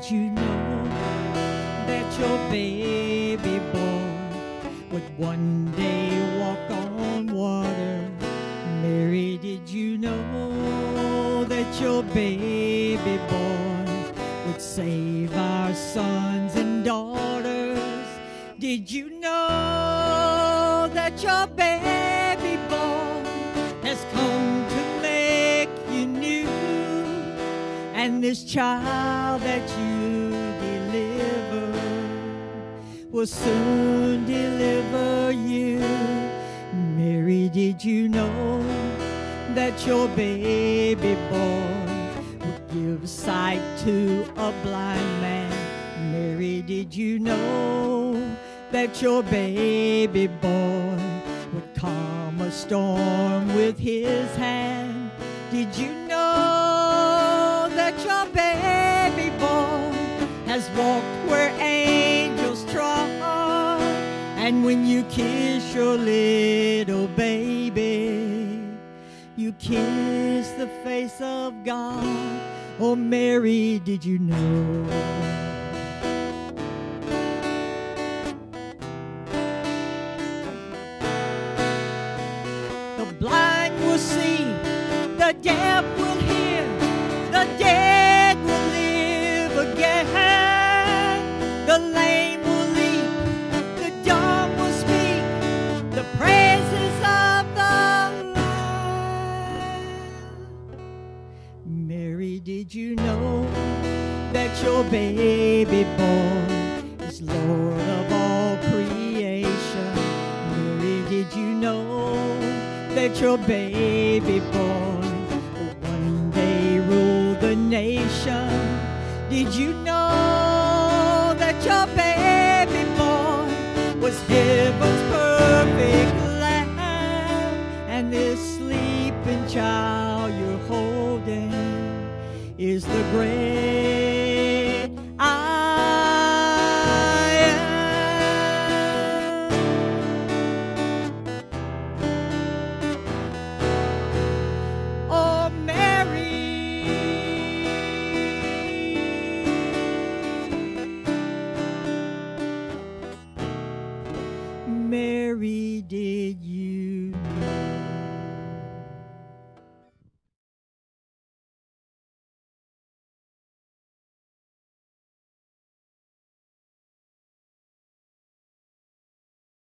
did you know that your baby boy would one day walk on water? Mary, did you know that your baby boy would save our sons and daughters? Did you know that your baby boy has come to make you new? And this child that you deliver will soon deliver you. Mary, did you know that your baby boy would give sight to a blind man? Mary, did you know that your baby boy would calm a storm with his hand? Did you know that your baby boy has walked where angels trod? And when you kiss your little baby, you kiss the face of God. Oh, Mary, did you know? The blind will see, the deaf will hear, the dead will live again, the lame will leap, the dumb will speak the praises of the Lord. Mary, did you know that your baby boy is Lord of all creation? Mary, did you know that your baby boy will one day rule the nation? Did you know that your baby boy was heaven's perfect lamb? And this sleeping child you're holding is the great